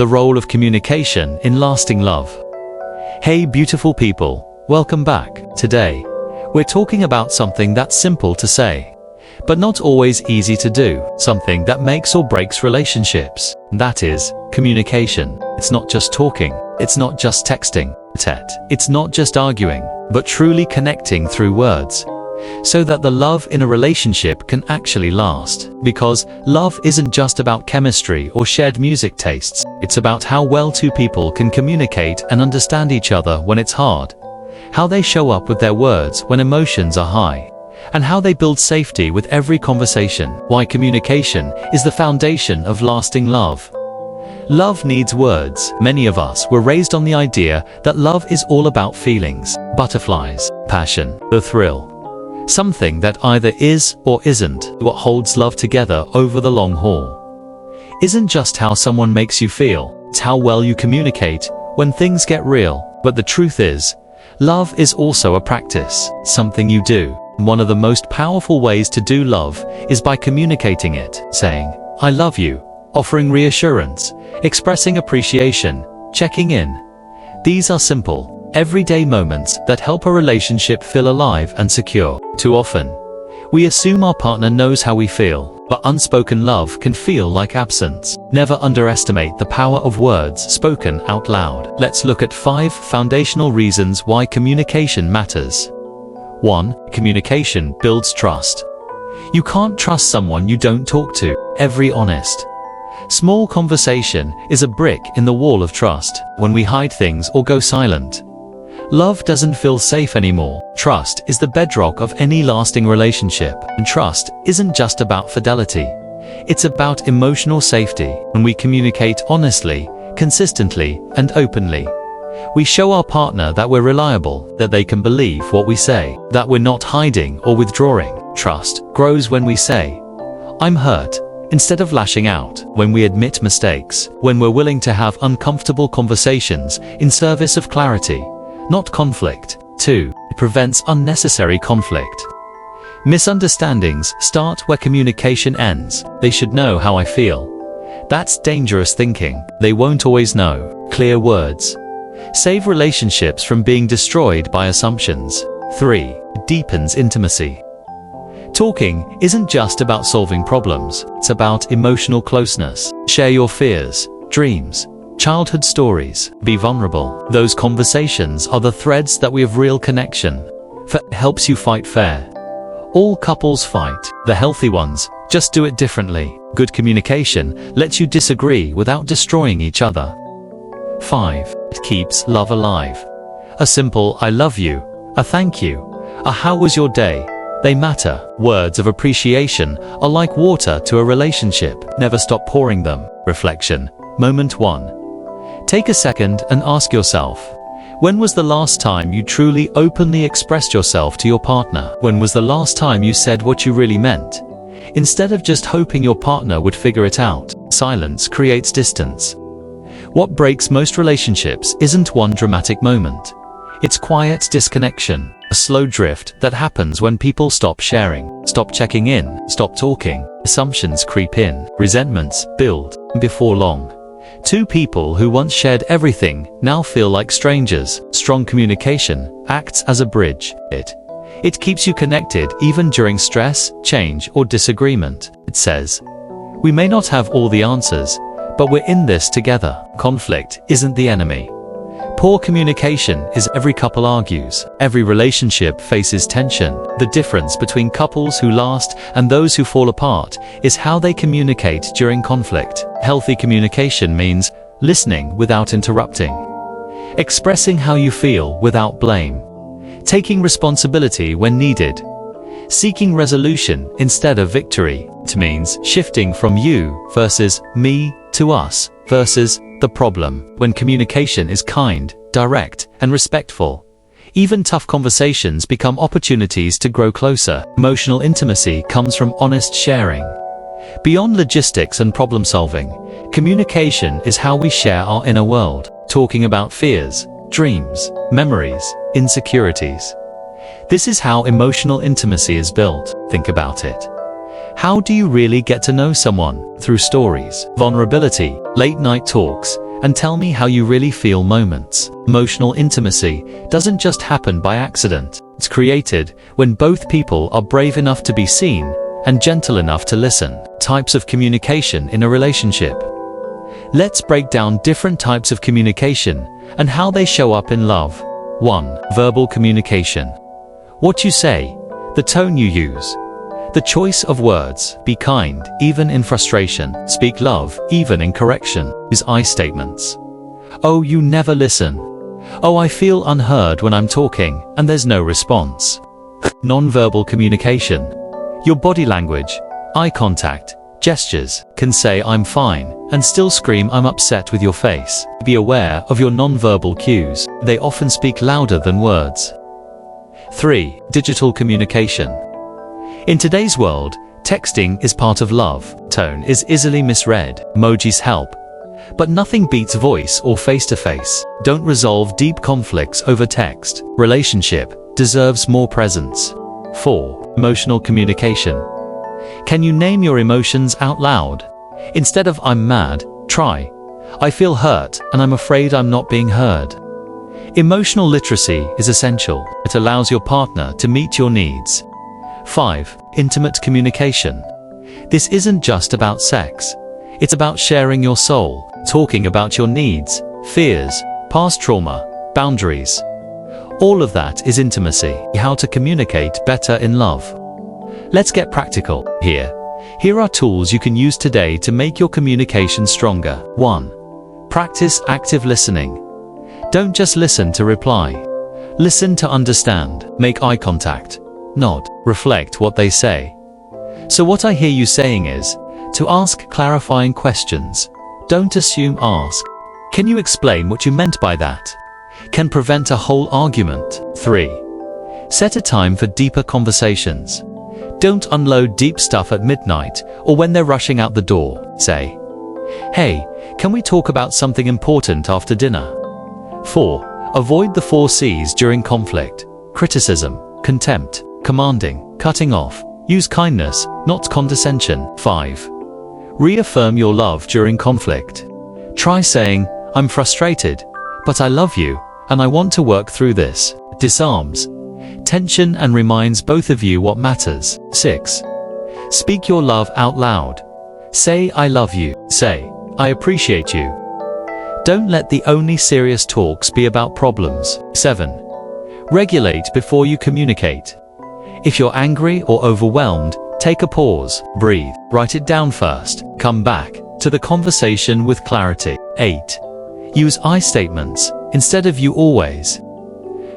the role of communication in lasting love. Hey beautiful people, welcome back. Today, we're talking about something that's simple to say, but not always easy to do, something that makes or breaks relationships. That is, communication. It's not just talking, it's not just texting, it's not just arguing, but truly connecting through words, so that the love in a relationship can actually last. Because love isn't just about chemistry or shared music tastes, it's about how well two people can communicate and understand each other when it's hard, how they show up with their words when emotions are high, and how they build safety with every conversation. Why communication is the foundation of lasting love. Love needs words. Many of us were raised on the idea that love is all about feelings, butterflies, passion, the thrill. Something that either is or isn't what holds love together over the long haul. Isn't just how someone makes you feel, it's how well you communicate when things get real. But the truth is, love is also a practice, something you do. One of the most powerful ways to do love is by communicating it, saying, "I love you," offering reassurance, expressing appreciation, checking in. These are simple, everyday moments that help a relationship feel alive and secure. Too often, we assume our partner knows how we feel, but unspoken love can feel like absence. Never underestimate the power of words spoken out loud. Let's look at 5 foundational reasons why communication matters. 1. Communication builds trust. You can't trust someone you don't talk to. Every honest, small conversation is a brick in the wall of trust. When we hide things or go silent, love doesn't feel safe anymore. Trust is the bedrock of any lasting relationship. And trust isn't just about fidelity. It's about emotional safety. When we communicate honestly, consistently, and openly, we show our partner that we're reliable, that they can believe what we say, that we're not hiding or withdrawing. Trust grows when we say, "I'm hurt," instead of lashing out, when we admit mistakes, when we're willing to have uncomfortable conversations in service of clarity, not conflict. 2. It prevents unnecessary conflict. Misunderstandings start where communication ends. "They should know how I feel." That's dangerous thinking. They won't always know. Clear words save relationships from being destroyed by assumptions. 3. It deepens intimacy. Talking isn't just about solving problems, it's about emotional closeness. Share your fears, dreams, childhood stories. Be vulnerable. Those conversations are the threads that weave real connection. It helps you fight fair. All couples fight. The healthy ones just do it differently. Good communication lets you disagree without destroying each other. 5. It keeps love alive. A simple "I love you," a "thank you," a "how was your day?" they matter. Words of appreciation are like water to a relationship. Never stop pouring them. Reflection. Moment 1. Take a second and ask yourself, when was the last time you truly openly expressed yourself to your partner? When was the last time you said what you really meant, instead of just hoping your partner would figure it out? Silence creates distance. What breaks most relationships isn't one dramatic moment. It's quiet disconnection, a slow drift that happens when people stop sharing, stop checking in, stop talking. Assumptions creep in, resentments build. Before long, two people who once shared everything now feel like strangers. Strong communication acts as a bridge. It keeps you connected even during stress, change, or disagreement. It says, "We may not have all the answers, but we're in this together." Conflict isn't the enemy. Poor communication is. Every couple argues. Every relationship faces tension. The difference between couples who last and those who fall apart is how they communicate during conflict. Healthy communication means listening without interrupting, expressing how you feel without blame, taking responsibility when needed, seeking resolution instead of victory. It means shifting from you versus me to us versus the problem. When communication is kind, direct, and respectful, even tough conversations become opportunities to grow closer. Emotional intimacy comes from honest sharing. Beyond logistics and problem solving, communication is how we share our inner world, talking about fears, dreams, memories, insecurities. This is how emotional intimacy is built. Think about it. How do you really get to know someone? Through stories, vulnerability, late-night talks, and tell me how you really feel moments. Emotional intimacy doesn't just happen by accident. It's created when both people are brave enough to be seen and gentle enough to listen. Types of communication in a relationship. Let's break down different types of communication and how they show up in love. 1. Verbal communication. What you say, the tone you use, the choice of words. Be kind, even in frustration. Speak love, even in correction. Use I statements. Oh, you never listen. Oh, I feel unheard when I'm talking, and there's no response. Non-verbal communication. Your body language, eye contact, gestures, can say I'm fine, and still scream I'm upset with your face. Be aware of your non-verbal cues. They often speak louder than words. 3. Digital communication. In today's world, texting is part of love. Tone is easily misread. Emojis help, but nothing beats voice or face-to-face. Don't resolve deep conflicts over text. Relationship deserves more presence. 4. Emotional communication. Can you name your emotions out loud? Instead of I'm mad, try I feel hurt and I'm afraid I'm not being heard. Emotional literacy is essential. It allows your partner to meet your needs. 5. Intimate communication. This isn't just about sex. It's about sharing your soul, talking about your needs, fears, past trauma, boundaries. All of that is intimacy. How to communicate better in love. Let's get practical here. Here are tools you can use today to make your communication stronger. 1. Practice active listening. Don't just listen to reply. Listen to understand. Make eye contact. Nod. Reflect what they say. So what I hear you saying is to ask clarifying questions. Don't assume, ask. Can you explain what you meant by that? Can prevent a whole argument. 3. Set a time for deeper conversations. Don't unload deep stuff at midnight or when they're rushing out the door. Say, hey, can we talk about something important after dinner? 4. Avoid the 4 C's during conflict. Criticism, contempt, commanding, cutting off. Use kindness, not condescension. 5. Reaffirm your love during conflict. Try saying, I'm frustrated, but I love you, and I want to work through this. Disarms tension and reminds both of you what matters. 6. Speak your love out loud. Say, I love you. Say, I appreciate you. Don't let the only serious talks be about problems. 7. Regulate before you communicate. If you're angry or overwhelmed, take a pause, breathe, write it down first, come back to the conversation with clarity. 8. Use I statements instead of you always.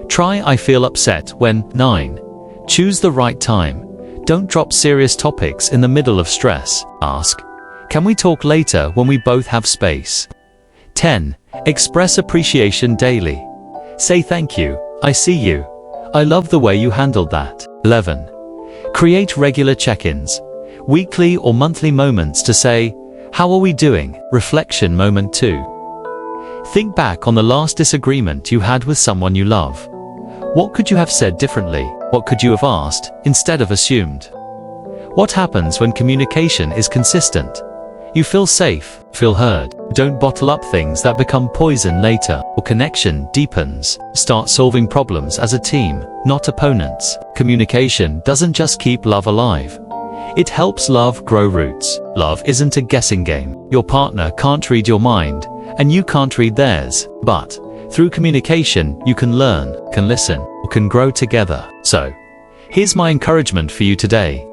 Try I feel upset when. 9. Choose the right time. Don't drop serious topics in the middle of stress. Ask, can we talk later when we both have space? 10. Express appreciation daily. Say thank you, I see you, I love the way you handled that. 11. Create regular check-ins, weekly or monthly moments to say, how are we doing? Reflection moment 2. Think back on the last disagreement you had with someone you love. What could you have said differently? What could you have asked instead of assumed? What happens when communication is consistent? You feel safe, feel heard. Don't bottle up things that become poison later. Or connection deepens. Start solving problems as a team, not opponents. Communication doesn't just keep love alive. It helps love grow roots. Love isn't a guessing game. Your partner can't read your mind, and you can't read theirs. But through communication, you can learn, can listen, or can grow together. So, here's my encouragement for you today.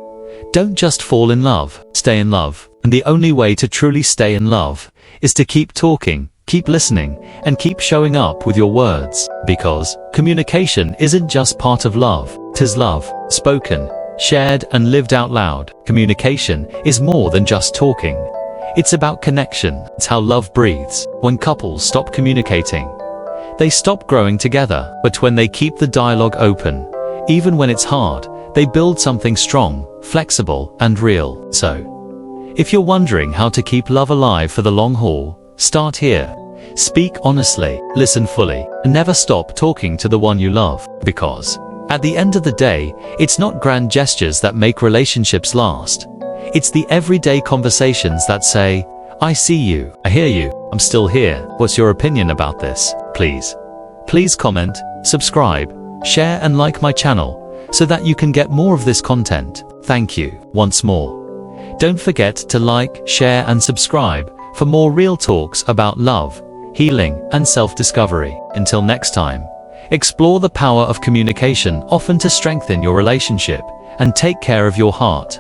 Don't just fall in love, stay in love. And the only way to truly stay in love is to keep talking, keep listening, and keep showing up with your words. Because communication isn't just part of love, 'tis love, spoken, shared, and lived out loud. Communication is more than just talking. It's about connection. It's how love breathes. When couples stop communicating, they stop growing together. But when they keep the dialogue open, even when it's hard, they build something strong, flexible, and real. So, if you're wondering how to keep love alive for the long haul, start here. Speak honestly, listen fully, and never stop talking to the one you love. Because, at the end of the day, it's not grand gestures that make relationships last. It's the everyday conversations that say, I see you, I hear you, I'm still here. What's your opinion about this? Please comment, subscribe, share and like my channel so that you can get more of this content. Thank you once more. Don't forget to like, share and subscribe for more real talks about love, healing and self-discovery. Until next time, explore the power of communication, often to strengthen your relationship, and take care of your heart.